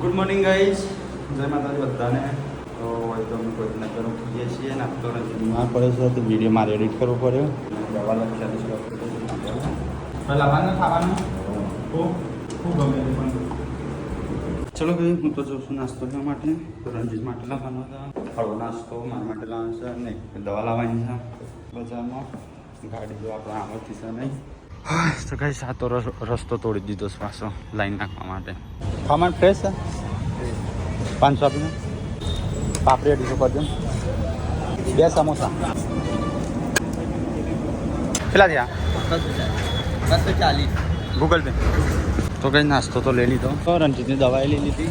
Good morning guys, જય માતાજી બધાને. તો હોય તો અમે કોઈ નજર ઉઠીએ છીએ ને આપતો નથી બીમાર પડે છે તો વિડીયો મારે એડિટ કરવો પડ્યો. દવા લખી લાવવાનું ખાવાનું ખૂબ ગમે છે પણ ચલો ભાઈ હું તો જોઉં છું નાસ્તો લેવા માટે. તો રણજીત માટે લાવવાનો હતા, હળવો નાસ્તો મારા માટે લાવવાનો છે અને દવા લાવવાની છે બજારમાં. ગાડી જો આપણે આવતી છે નહીં. તો કઈ સાતો રસ્તો તોડી દીધો છે પાછો લાઈન નાખવા માટે. ખાવાનું ફ્રેશ છે 500 આપીને પાપડી 250 કરજો. 2 સમોસા કેટલા થયા? 240 ગૂગલ પે. તો કઈ નાસ્તો તો લઈ લીધો. તો રણજીતની દવાઈ લઈ લીધી.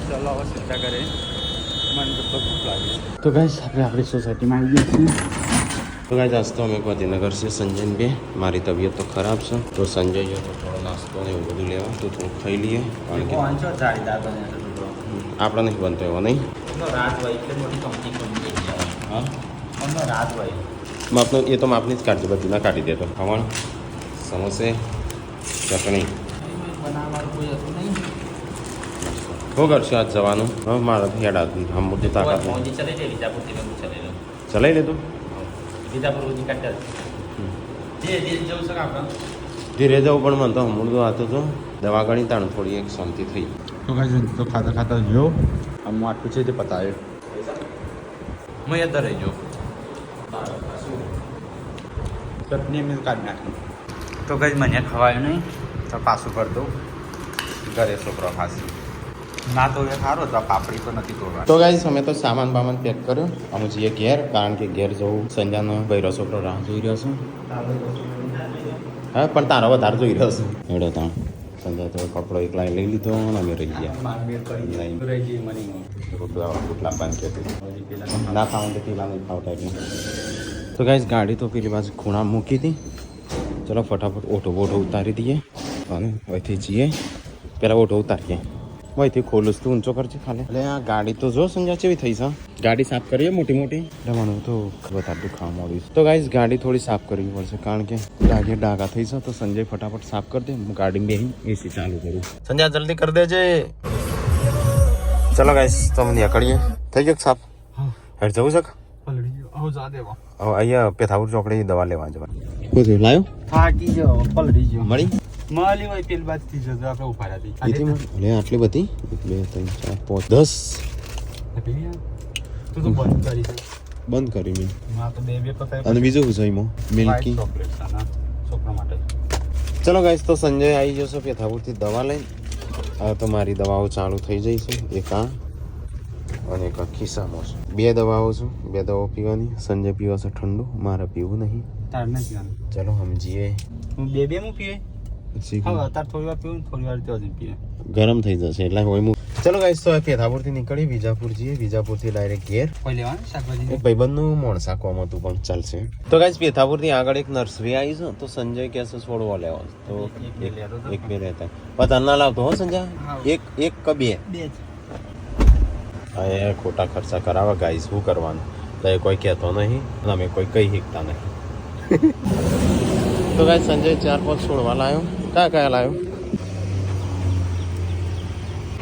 ચાલો હવે ચિંતા કરે મને તો ભૂખ લાગી. તો કઈ આપણે આપણી સોસાયટીમાં આવી ગયા છીએ. તો ગાઈસ આજ તો અમે ગાંધીનગર છે સંજયને બે. મારી તબિયત તો ખરાબ છે તો સંજય ગયો તો થોડો નાસ્તો ને એવું બધું લેવા તો થોડું ખાઈ લઈએ કારણ કે આપણે નહીં બનતો એવો નહીં. હા માપનો એ તો માપની જ કાઢજો, બધી ના કાઢી દેતો. ખમણ સમોસે ચટણી શું કરશું આજ જવાનું? હા મારા હેડા આમ મોટી તાકાત ચલાવી લેતું. ધીરે જવું પણ મને તો હમણાં તો આતો તો દવા ગણી તાણ થોડી એક શાંતિ થઈ. તો કઈ તો ખાતા ખાતા જો આમ આટલું છે તે પતાવ્યું. મેં યાદ રહી જો ચટણી મેં કાઢી નાખી. તો કઈ મને ખવાયું નહીં તો પાછું કરી દઉં. ઘરે છોકરો ખાસી ના તો એ સારો તો પાપડી તો નથી તોડવા. તો ગાઈસ અમે તો સામાન બામાન પેક કર્યો. અમે જઈએ ઘેર કારણ કે ઘેર જવું સંજાનો બૈરો છોકરો રાહ જોઈ રહ્યો છે. હા પણ તારો વધારે જોઈ રહ્યો છે. એડો તાણ સંજા તો કપડો એકલા લઈ લીધો અને અમે રહી ગયા. રોટલા પાન કે ના ખાવાનું તો પેલા નહીં ખાવતા એટલે. તો ગાઈસ ગાડી તો પેલી બાજુ ખૂણા મૂકી હતી. ચલો ફટાફટ ઓટો બોટો ઉતારી દઈએ અને અહીંથી જઈએ. પહેલાં ઓટો ઉતારીએ. અહીંથી ખોલું તું ઊંચો કરજે ખાલી. એટલે આ ગાડી તો જો સંજા કેવી થઈ છે. ગાડી સાફ કરીએ મોટી મોટી રમવાનું તો વધારે દુખાવા મળ્યું. તો ગાઈસ ગાડી થોડી સાફ કરવી પડશે કારણ કે ડાઘે ડાઘા થઈ છે. તો સંજય ફટાફટ સાફ કરી દે. હું ગાડી બેસી એસી ચાલુ કરું. સંજય જલ્દી કરી દેજે. ચલો ગાઈસ તો અમે નીકળીએ. થઈ ગયો સાફ? હેડ જવું છે? અહીંયા પેથાપુર ચોકડી દવા લેવા જવાનું. શું થયું? લાયો? થાકી ગયો, પલળી ગયો. મળી મળી હોય પેલી બાજુથી જતો આપણે ઉભા હતી. આટલી બધી 1 2 3 4 5 10 તું તો બંધ કરી છે. બંધ કરી મેં. હા તો બે પતાય. અને બીજું શું છે એમાં? મિલ્કી ચોકલેટ છે છોકરા માટે. ચલો ગાઈસ તો સંજય આવી જશે પેથાપુરથી દવા લઈને. હવે તો મારી દવાઓ ચાલુ થઈ જઈ છે. એક આ અને એક ખિસ્સામાં છે. 2 દવાઓ છે. 2 દવાઓ પીવાની. સંજય પીવા છે ઠંડુ, મારે પીવું નહીં. તાર નહીં પીવાનું. ચલો સમજીએ. હું બે હું પીએ. હા અત્યારે થોડી વાર પીવું થોડી વાર ત્યાં પીએ. ગરમ થઈ જશે એટલે હોય. ચલો ગાઈસ તો પેથાપુરથી નીકળી વિજાપુર જઈએ. વિજાપુરથી ડાયરેક્ટ ઘેર. કોઈ લેવાનું શાકભાજી? એક ભાઈબંધનું મોણસાકવામાં હતું પણ ચાલશે. તો ગાઈસ પેથાપુરથી આગળ એક નર્સરી આવી છે તો સંજય કહે છે છોડવા લેવા. તો એક બે લેતા પણ ના લાવતો હો સંજય. એક કે બે હા ખોટા ખર્ચા કરાવે ગાઈસ. શું કરવાનું? તો એ કોઈ કહેતો નહીં અને અમે કોઈ કહી શકતા નહીં. તો ગાઈસ સંજય 4-5 છોડવા લાવ્યો. કયા લાવ્યો?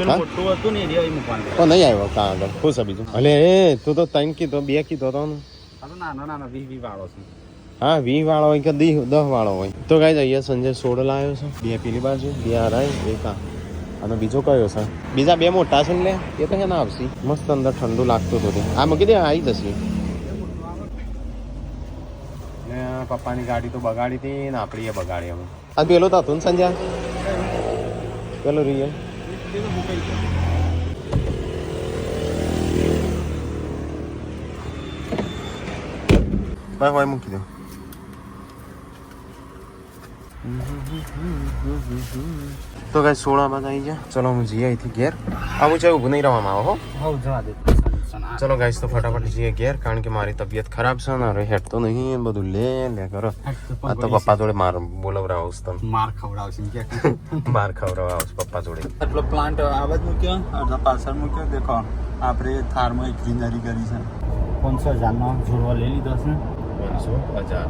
મોટું હતું ને એ મૂકવાનું. તો નહીં આવ્યો ત્યાં આગળ. ખુશ છે બીજું? અલે એ તું તો 3 કીધો 2 કીધો તો નાનો 20 વાળો છે. હા 20 વાળો હોય કે 10 વાળો હોય. તો ગાઈસ અહીંયા સંજય છોડ લાવ્યો છે. 2 પેલી બાજુ 2 હરાય 1 આ અને બીજો કયો છે? બીજા 2 મોટા છે ને લે એ તો ના આવશે. મસ્ત અંદર ઠંડુ લાગતું હતું. આ મૂકી દે આવી જશે. પપ્પાની ગાડી તો બગાડી હતી ને આપણી એ બગાડી અમે. આ પેલો તો હતું ને સંજય પેલો રિયલ. ભાઈ હોય મૂકી દો. તો કઈ 16 બાદ આવી ગયા. ચલો હું જઈએ અહીંથી ઘેર. આવું છે ઊભું નહીં રહેવામાં આવો હો. જવા દે. ચલો ગાઈસ તો ફટાફટ જઈએ ઘેર કારણ કે મારી તબિયત ખરાબ છે ને હવે હેઠતો નહીં. બધું લે કરો. આ તો પપ્પા જોડે માર બોલાવરાવશ તમે. માર ખવડાવશે માર ખવડાવશ પપ્પા જોડે. એટલો પ્લાન્ટ આવાજ મૂક્યો અડધા પાછળ મૂક્યો. દેખો આપણે થારમાં એક ગ્રીનરી કરી છે. 500,000નો જોડવા લઈ લીધો છે. 500 1000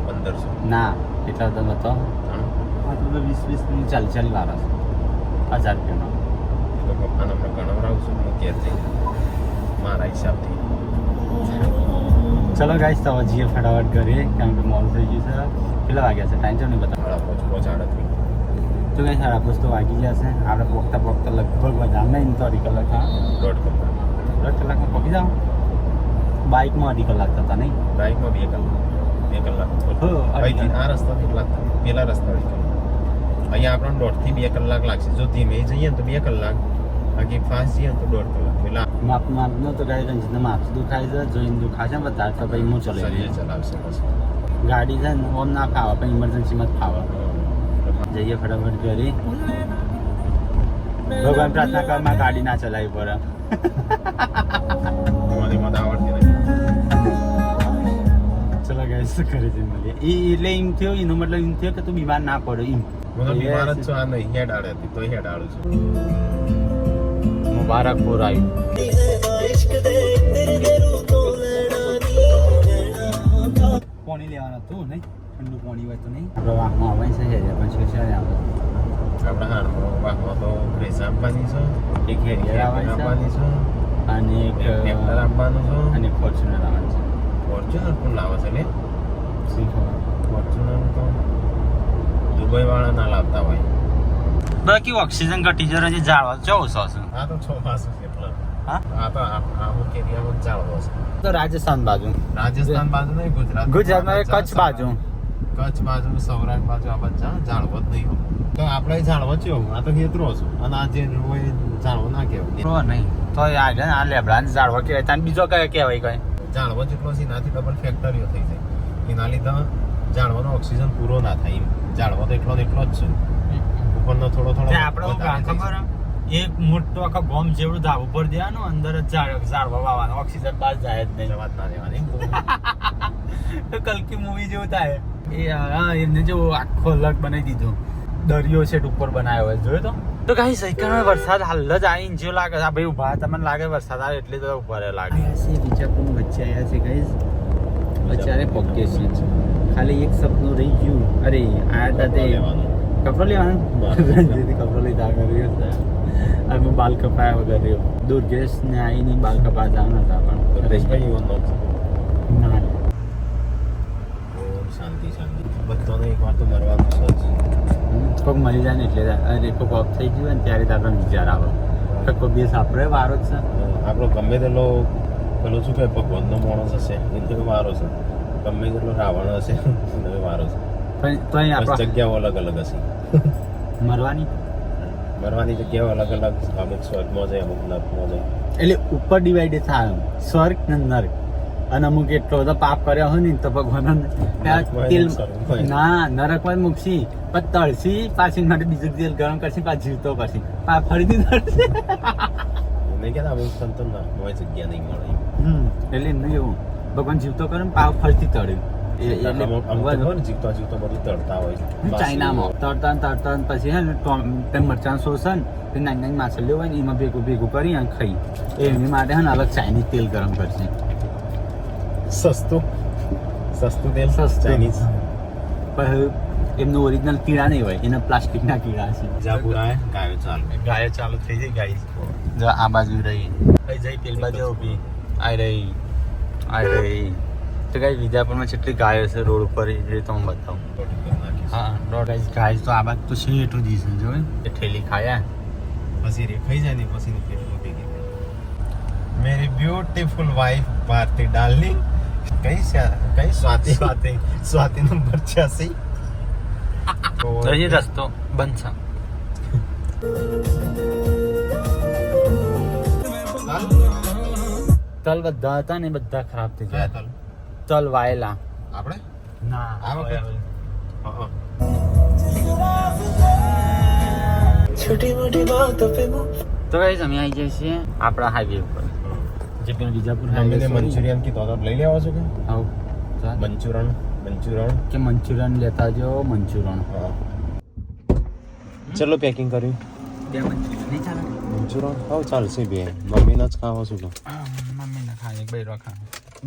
1500 ના એટલા બધા બતાવો. આ તો 20 વાળા છે. 1000 રૂપિયાનો તો પપ્પાને હમણાં ગણવડાવું છું હું ઘેર જઈને મારા હિસાબથી. ચલો ગાઈસ તો હજી ફટાફટ કરીએ કારણ કે મોડું થઈ ગયું છે. કેટલા વાગ્યા છે ટાઈમ તો નહીં બતાવો. સાડા પાંચ પહોંચાડે તો ગાઈસ 5:30 તો વાગી ગયા છે. આપણે પોગતા લગભગ વધારે નહીં તો અઢી કલાક હા 1.5 કલાક. 1.5 કલાકમાં પહોંચી જાઓ. બાઇકમાં 2.5 કલાક થતા નહીં. બાઇકમાં 2 કલાક. 2 કલાક હો, અહીંથી આ રસ્તા કેટલા પેલા રસ્તા અહીંયા આપણને 1.5 થી 2 કલાક લાગશે. જો ધીમે જઈએ ને તો 2 કલાક, બાકી ફાસ્ટ જઈએ ને તો 1.5 કલાક. પેલા માપનો તો ગાડી રંજીતને માપથી દુખાય છે, જોઈને દુખાય છે બધા તો ભાઈ હું ચલાવી શરીર ચલાવશે પછી. ગાડી છે ને ઓમ ના ફાવે પણ ઇમરજન્સીમાં જ ફાવે. જઈએ ફટાફટ ઘરે. ભગવાન પ્રાર્થના કર માં ગાડી ના ચલાવી પડે. મને આવડતી નથી. ચલો ગાઈસ ઘરે જઈને મળીએ. એટલે એમ થયો એનો મતલબ એમ થયો કે તું બીમાર ના પડો એમ. મને બીમાર જ છું. આ નહીં હેડ આડે હતી તો હેડ આડું છું. મુબારકપુર આવ્યું. પાણી લેવાનું હતું નહીં ઠંડુ પાણી હોય તો નહીં. આપણે વાહમાં આવે છે પછી છે આવે આપણે હાડમાં વાહમાં તો ગ્રેસ આપવાની છે, એક હેરિયર આવે છે આપવાની છે અને એક ટેમ્પર આપવાનું છે અને ફોર્ચ્યુનર આવવાનું છે. ફોર્ચ્યુનર પણ લાવે છે ને શું ખબર ફોર્ચ્યુનર તો દુબઈ વાળા ના લાવતા હોય. બાકી ઓક્સિજન ઘટી જરા જે જાળવા જવું છો આ તો 6 માસું છે એટલે હા આ તો અમુક એરિયામાં ચાલવો છે. તો રાજસ્થાન બાજુ રાજસ્થાન બાજુ નહીં, ગુજરાતમાં કચ્છ બાજુ કચ્છ બાજુ સૌરાષ્ટ્ર બાજુ આ બધા ઝાડવો જ નહીં હોય. તો આપણે ઝાડવો છે આ તો હેતરો છું અને આ જે હોય ઝાડવો ના કહેવાય નહીં તો આગળ આ લેબડા જાળવા કહેવાય તને બીજો કયો કહેવાય કઈ ઝાડવો જેટલો છે એનાથી ડબલ ફેક્ટરીઓ થઈ જાય. એના લીધે ઝાડવાનો ઓક્સિજન પૂરો ના થાય એમ. ઝાડવો તો એટલો ને એટલો જ છે, ઉપરનો થોડો આપણે ખબર એક મોટો આખો બોમ્બ જેવડું ધાબ ઉપર દેવાનું અંદર જ ઝાડવા વાવવાનું ઓક્સિજન બહાર જાય જ નહીં. વાત ના રહેવાની. તો કલ્કી મૂવી જેવું થાય એ હા એમને જો આખો અલગ બનાવી દીધો દરિયો છે ઉપર બનાવ્યો હોય જોયો તો ગાઈસ સૈકામાં વરસાદ હાલ જ આવીને જેવું લાગે આ ભાઈ ઉભા તમને લાગે વરસાદ આવે એટલે તો ઉપર લાગે છે. બીજાપુર વચ્ચે આવ્યા છે ગાઈસ અત્યારે પહોંચીએ છીએ. ખાલી એક સપનું રહી ગયું. અરે આ દાદે કપડો લેવાનો રંજીત કપડો લીધા કર્યો છે. અમે બાલ કપાયા વગર રહ્યો. દુર્ગેશ ને આવીને બાલ કપા જવાના હતા પણ રહી ગયું. ના શાંતિ શાંતિ બધાને એક વાર તો મરવાનું છે જ. કોઈક મરી જાય ને એટલે અરે કોઈક ઓફ થઈ ગયું ને ત્યારે આપણને વિચાર આવે કે કોઈ બે આપણે વારો જ છે. આપણો ગમે તેટલો પેલું શું કહે ભગવાનનો માણસ હશે એનો વારો છે, ગમે તેટલો રાવણ હશે એનો વારો છે. પણ તો અહીં આપણે જગ્યાઓ અલગ અલગ હશે. મરવાની જગ્યાઓ અલગ અલગ. અમુક સ્વર્ગમાં જાય, અમુક નર્કમાં જાય. એટલે ઉપર ડિવાઈડ થાય સ્વર્ગ ને નર્ક. અને અમુક એટલો બધો પાપ કર્યા હોય ને તો ભગવાન ના નરકમાં મૂકશી પણ તળસી પાછી માટે બીજું તેલ ગરમ કરશી પાછી જીવતો કરશી ફરીથી તળશે. નહીં કહેતા અમુક સંતો નર્કમાં જગ્યા નહીં મળે. એટલે એમ નહીં એવું ભગવાન જીવતો કરે ને પાવ ફરીથી તળ્યું. જીવતા જીવતા બધું તળતા હોય છે ચાઇનામાં તળતા પછી હે ને મરચાં સોસન તે નાની નાની માછલીઓ હોય ને એમાં ભેગું કરી અને ખાઈ એની માટે હે ને અલગ ચાઇનીઝ તેલ ગરમ કરશે. સસ્તું તેલ ચાઇનીઝ. પણ એમનું ઓરિજિનલ કીડા નહીં હોય એના પ્લાસ્ટિકના કીડા છે. ગાયો ચાલુ થઈ જાય ગાય જો આ બાજુ રહી જઈ પેલ બાજુ ઊભી આ રહી તો ગાય વિજાપુરમાં જેટલી ગાયો છે રોડ ઉપર એ તો હું બતાવું. હા ગાય તો આ બાજુ તો છે એટલું દીધું જો એ ઠેલી ખાયા પછી રે ખાઈ જાય ને પછી મેરી બ્યુટીફુલ વાઇફ ભારતી ડાર્લિંગ કઈ સ્વાતિ નંબર 86. તો એ રસ્તો બંધ છે. તલ બધા હતા ને બધા ખરાબ થઈ ગયા. તલ વાયેલા આપણે ના छोटी मोटी बातों पे તો ગાઈસ અમે આવી જઈએ છીએ આપણા હાઈવે ઉપર જે પેલું વિજાપુર હાઈવે મંચુરિયન કી તો લઈ લેવા છો કે આવ મંચુરિયન કે મંચુરિયન લેતા જો મંચુરિયન. ચલો પેકિંગ કર્યું. 2 મંચુરિયન નહીં ચાલે. મંચુરિયન ખાવ ચાલશે બે. મમ્મીને જ ખાવો છું તો મમ્મીને ખાય બૈરો ખા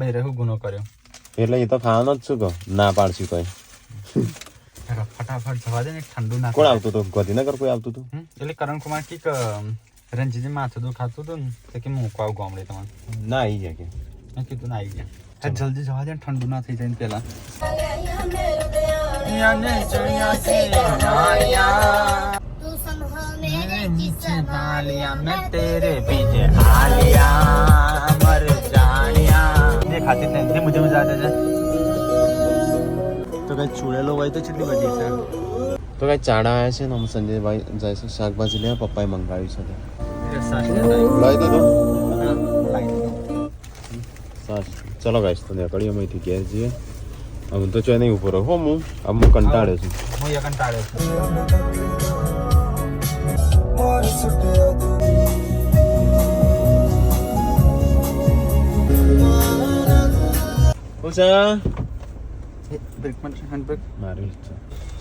બૈરે હું ગુનો કર્યો એટલે એ તો ખાવાનો જ છું તો ના પાડશું કોઈ. ફટાફટ જવા દે ને ઠંડુ ના. કોણ આવતું હતું? ગાંધીનગર કોઈ આવતું હતું? એટલે કરણ કુમાર કી રણજીતને માથું દુખાતું હતું ને તો કે મૂકવા આવું ગામડે તમારે ના આવી જાય કે મેં કીધું ના આવી ગયા જલ્દી જવા દે ઠંડુ ના થઈ જાય ને પેલા तू संभल मेरे जिस्म मैं तेरे पीछे आलिया मर जानिया खाती थे मुझे मजा आता है તો કઈ ચૂડેલો હોય તો કેટલી બધી છે તો કઈ ચાણા આવ્યા છે ને અમે સંજયભાઈ જઈશું શાકભાજી લેવા પપ્પાએ મંગાવ્યું છે લઈ દો સાસ ચલો ગાઈશ તો નીકળીએ અહીંથી ઘેર જઈએ હવે તો ચોય નહીં ઉભો રહો હો હું કંટાળ્યો છું હું એ કંટાળ્યો છું और सुटिया ઉષા બ્રેક માં હેન્ડ બ્રેક મારી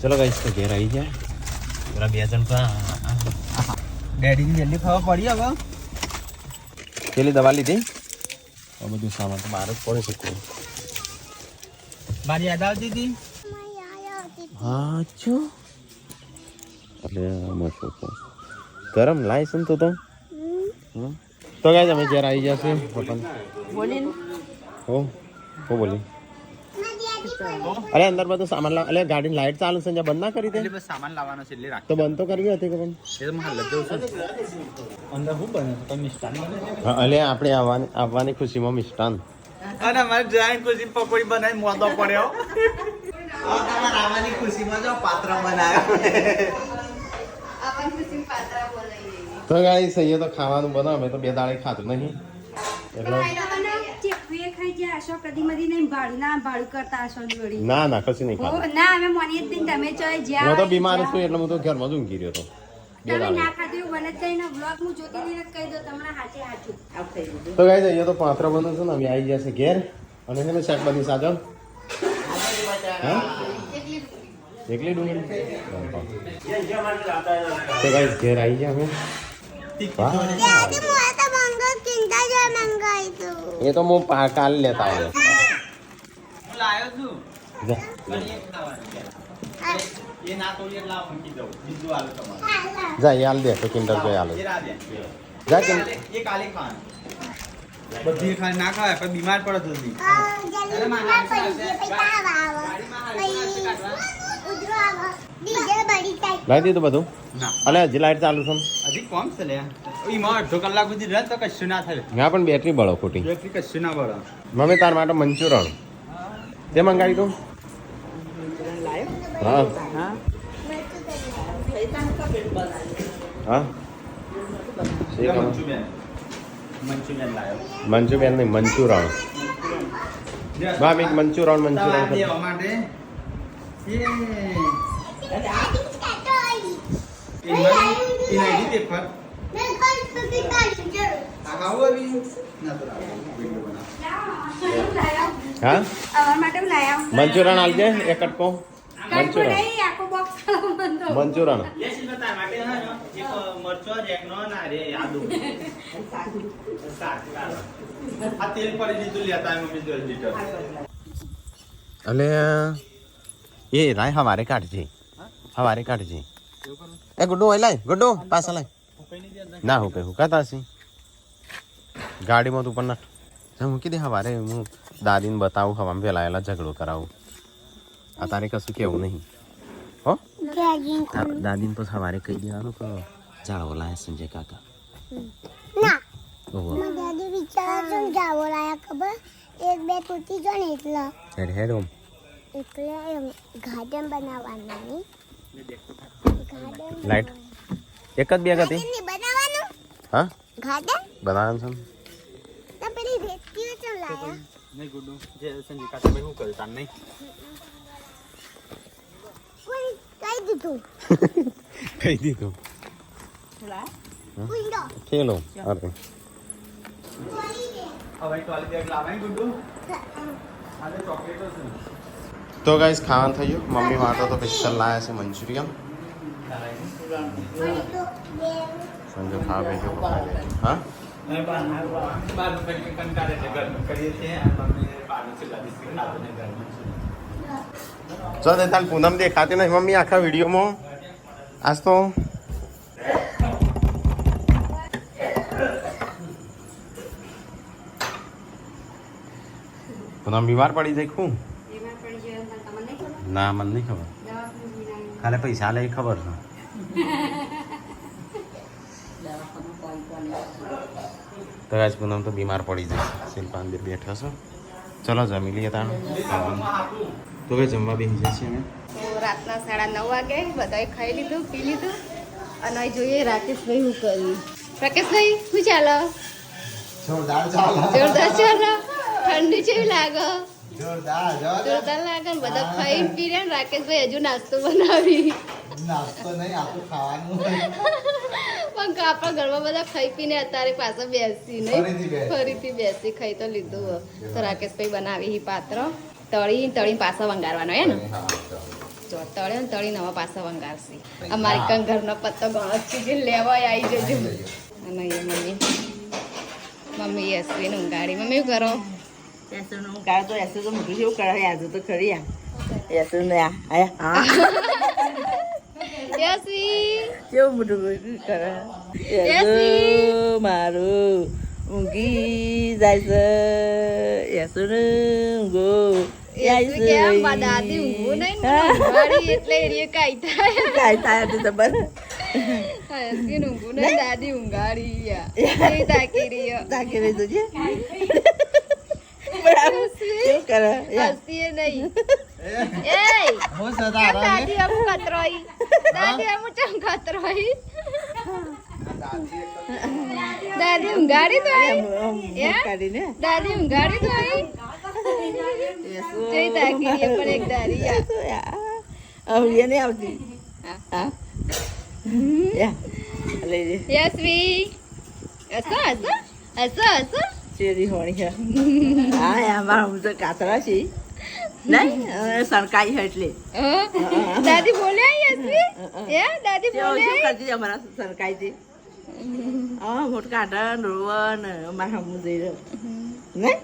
ચલો ગાઈશ તો ઘેર આવી ગયા જરા બે જણ તો ડેડીની જલ્દી ખબર પડી હવે પેલી દવા લીધી આ બધું સામાન તો બહાર જ પડે છે કોઈ મારી યાદ આવતી હતી હા જો એટલે મસ્ત ગરમ લાયસન તો તો ગાઈસ અમે જ્યારે આવી જશે પપ્પાને बोले હો બોલી અરે અંદર બધું સામાન લાવ અરે ગાડીની લાઈટ ચાલુ છે બંધ ના કરી દે એટલે બસ સામાન લાવવાનો છે એટલે રાખ તો બંધ તો કરવી હતી કે પણ એ તો મહાલ જવું છે અંદર શું બને છે મિષ્ટાન બને છે હા અલે આપણે આવવાની ખુશીમાં મિષ્ટાન અને અમારે જઈને ખુશી પકોડી બનાવી મોદો પડ્યો તમારે આવવાની ખુશીમાં જો પાત્ર બનાવ્યો તો ગાઈસ અહીંયા તો ખાવાનું બનાવે તો બે દાડે ખાતું નહીં એટલે ના ના કશું નહીં ખાતું હું તો બીમાર છું એટલે હું તો ઘરમાં જ ઊંઘી રહ્યો હતો બે દાડે તો ગાઈસ અહીંયા તો પાત્ર બને છે ને અમે આવી ગયા છે ઘેર અને છે ને શાકભાજી સાજલ હા એકલી ડુંગળી તો ગાઈસ ઘેર આવી ગયા અમે એ તો હું કાલ લેતા આવ્યો હું લાયો છું જા. એ ના તો એ લાવ મૂકી દઉં બીજું આલો તમારે જા એ હાલ દે તો કિન્ડર જોઈ હાલ એ રાધે જા કે એ કાલે ખાવાનું બધી ખાઈ ના ખાય પણ બીમાર પડે જલ્દી લાવી દીધું બધું ના અલે હજી લાઈટ ચાલુ છે હજી કોમ છે લે એમાં અડધો કલાક સુધી રહે તો કશું ના થાય ના પણ બેટરી બળો ખોટી બેટરી કશું ના પડે મમ્મી તાર માટે મંચુરન તે મંગાવી તું હા હા મંચુરિયન લાયો મંચુરિયન નહીં મંચુરન બા એક મંચુરન મંચુરન દેવા માટે હા મંચુરન આલજે એક કટકો મંચુરન મંચુરન અલે એ લાય હવારે કાઢજે હવારે કાઢજે એ ગુડ્ડુ હોય લાય ગુડ્ડુ પાછા લાય ના હું કઈ હુકાતા હશે ગાડીમાં તું પણ ના મૂકી દે હવારે હું દાદીને બતાવું હવામાં ફેલાયેલા ઝઘડો કરાવું આ તારે કશું કેવું નહીં હો દાદીને તો સવારે કહી દેવાનું કે જાળવો લાયા સંજય કાકા ના ઓહો દાદી વિચાર જાવો લાયા ખબર એક બે તૂટી જો ને એટલે હેડ હેડ ઓમ એટલે ગાર્ડન બનાવવાના ને લાઈટ એક જ બે હતી બનાવવાનું હા ગાર્ડન બનાવવાનું છે તો પેલી રેતીઓ ચમ લાયા નહીં ગુડ્ડુ જે સંજય કાકા ભાઈ શું કર્યું તાર નહીં કોઈ કઈ દીધું કહી દીધું કુંડો ખેલો અરે હવે ટોલી બેગ લાવે ગુડ્ડુ આજે ચોકલેટો છે તો ગાઈસ ખાવાનું થઈ ગયું મમ્મી માટે તો સ્પેશિયલ લાયા છે મંચુરિયન સંજય ખાવા બેઠો હા ચો દે તાન પૂનમ દેખાતી નહીં મમ્મી આખા વિડીયોમાં આજ તો પૂનમ બીમાર પડી જાય ખૂબ બીમાર પડી જાય તમને નહીં ખબર ના મને નહીં ખબર દવાખાને જઈને ખાલી પૈસા લે એ ખબર છે દવાખાનું કોણ તો આજ પૂનમ તો બીમાર પડી જાય શિલ્પા અંદર બેઠા છો ચલો જમી લઈએ તાણ તો કે જમવા બેસી જાય છે અમે તો રાતના 9:30 વાગે બધાએ ખાઈ લીધું પી લીધું અને અહીં જોઈએ રાકેશભાઈ શું કર્યું રાકેશભાઈ શું ચાલો જોરદાર ચાલે જોરદાર ચાલો ઠંડી કેવી લાગે જોરદાર જોરદાર લાગે ને બધા ખાઈ પી રહ્યા ને રાકેશભાઈ હજુ નાસ્તો બનાવી નાસ્તો નહીં આ તો ખાવાનું પણ આપણા ઘરમાં બધા ખાઈ પીને અત્યારે પાછા બેસી નહીં ફરીથી બેસી ખાઈ તો લીધું હો. તો રાકેશભાઈ બનાવી હી પાત્ર તળી પાછા વંગારવાનો હે ને જો તળે ને તળી નવા પાછા વંગારશી અમારી કન ઘરનો પત્તો ઘણો ચીજ લેવા આવી જજો અને એ મમ્મી યશવીને ઊંઘાડી મમ્મી શું કરો યશવી યશવી મારું ઊંઘી જાય છે યસુને ઊંઘો યશવી કેમ બા દાદી ઊંઘવું નહીં ને ઊંઘાડી એટલે એરીએ કાઈ થાય કાંઈ થાય તો ખબર યશવીને ઊંઘવું નહીં દાદી ઊંઘાડી યા એ તાકી રહ્યો તાકી રહી જજે બરાબર કેવું કરે હસતીએ નહીં એ હું કેમ દાદી આમ કતરોઈ દાદી આમ ચમ કતરોઈ દાદી ઊંઘાડી તો આઈ કાઢીને દાદી ઊંઘાડી તો આઈ જઈ તાકી રહી પણ એક દાદી યા હવે નહીં આવતી હા. હા યા લઈ લે યશવી હસો હસો હસો હસો ચેરી હોણી છે હા યા મારા હું તો કાતરા છે નહીં સરકારી છે એટલે દાદી બોલ્યા યશવી એ દાદી શું બોલ્યા કરતી છે અમારા સરકારી છે હા મોટ કાઢા રોવન અમારા હમું જઈ રહ્યો નહીં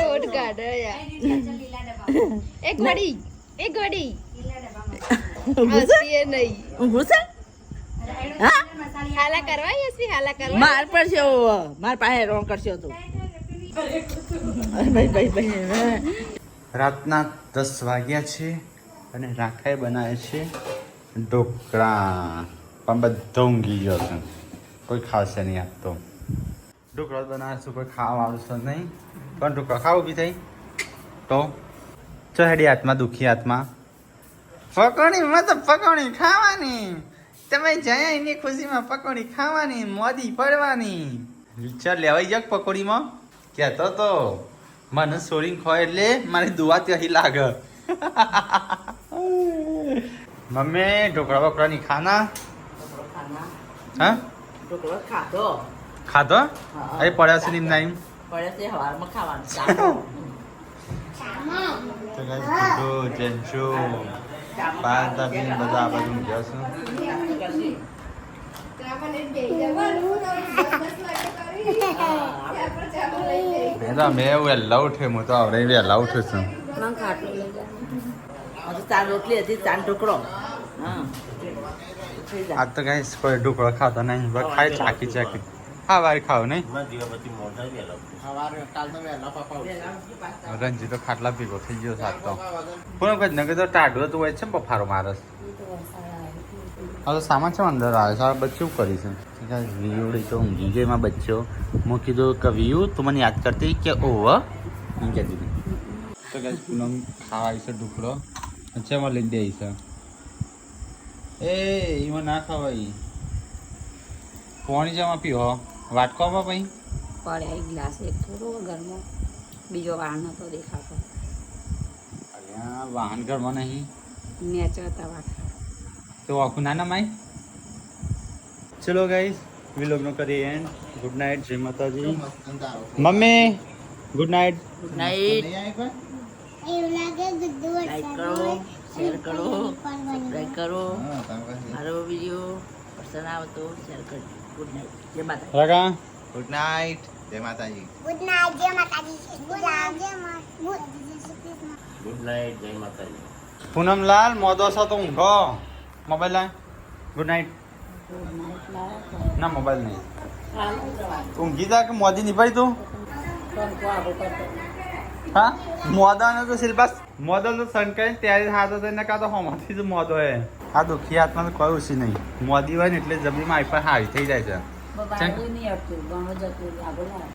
ચોટ કાઢે યાર એક ઘડી હસીએ નહીં ઊંઘું છે હા હાલા કરવા યશવી હાલા કરવા માર પર છે માર પાસે રોણ કરશો તું ભાઈ ભાઈ રાતના 10 વાગ્યા છે અને રાખાએ બનાવે છે ઢોકળા પણ બધો ઊંઘી ગયો છે કોઈ ખાશે નહીં આપતો ઢોકળા બનાવે છે કોઈ ખાવા આવશે નહીં પણ ઢોકળા ખાવું બી થઈ તો ચહેડી હાથમાં દુખી હાથમાં પકોડી મતલબ પકોડી ખાવાની તમે જયા એની ખુશીમાં પકોડી ખાવાની મોદી પડવાની વિચાર લેવાઈ જાય પકોડીમાં કહેતો તો મને સોરીને ખોય એટલે મારી દુઆ ત્યાં લાગે મમ્મી ઢોકળા બકરા નહીં ખાના હા ઢોકળો ખાધો ખાધો હા. અરે પડ્યા છે નિમ નાઈમ પડે છે હવારમાં ખાવાનું તો ગાઈસ ગુડ્ડુ જેન્ચુ પાતા બી બધા આ બાજુ ગયા છે પેલા મેં વહેલા ઉઠે હું તો આવડે વહેલા ઉઠું છું ચાર રોટલી હતી ચાર ઢોકળો હા થઈ જાય આજ તો ગાઈસ કોઈ ઢોકળો ખાતા નહીં બસ ખાય ચાકી હા વાર ખાવ નહીં રંજી તો ખાટલા ભેગો થઈ ગયો સાત તો પણ કઈ નગર તો ટાઢું તો હોય છે ને બફારો મારસ હવે તો સામાન છે અંદર આવે છે આ બચ્ચું કરી છે વીવડી તો ઊંઘી ગઈ એમાં બચ્ચો હું કીધું કે વીયુ તું મને યાદ કરતી કે ઓવ એમ કહેતી હતી તો ગાઈસ પૂનમ ખાવા આવી છે ઢોકળો અચ્છામાં લઈ દે છે એ એમાં ના ખવાય પાણી જમાં પીવો વાટકોમાં પછી પડે એક ગ્લાસ એક થોડો ઘરમાં બીજો વાહન હતો દેખાતો અહીંયા વાહન ઘરમાં નહીં નેચર હતા વાત તો આખું ના નમાય ચલો ગાઈસ વિલોગનો કરીએ એન્ડ ગુડ નાઇટ જય માતાજી mummy good night good night એવું લાગે ગુડ્ડુ લાઈક કરો શેર કરો સબસ્ક્રાઈબ કરો મારો વિડીયો પસંદ આવે તો શેર કરજો ગુડ નાઇટ જય માતા રાગા ગુડ નાઇટ જય માતાજી ગુડ નાઇટ જય માતાજી ગુડ નાઇટ જય માતાજી પૂનમલાલ મોદો છો તો ઊંઘો મોબાઈલ લાય ગુડ નાઇટ ના મોબાઈલ નહીં ઊંઘી જા કે મોદી નિભાઈ તું હા મોદાનો તો શિલ્પાસ મોદો તો સંકાય ત્યારે હાથો તો એને કાં તો હોમાંથી જ મોદો હે આ દુઃખી હાથમાં તો કોઈ ઓછી નહીં મોદી હોય ને એટલે જમીનમાં આઈ પર હારી થઈ જાય છે નહીં આવતું ઘણું જતું આગળ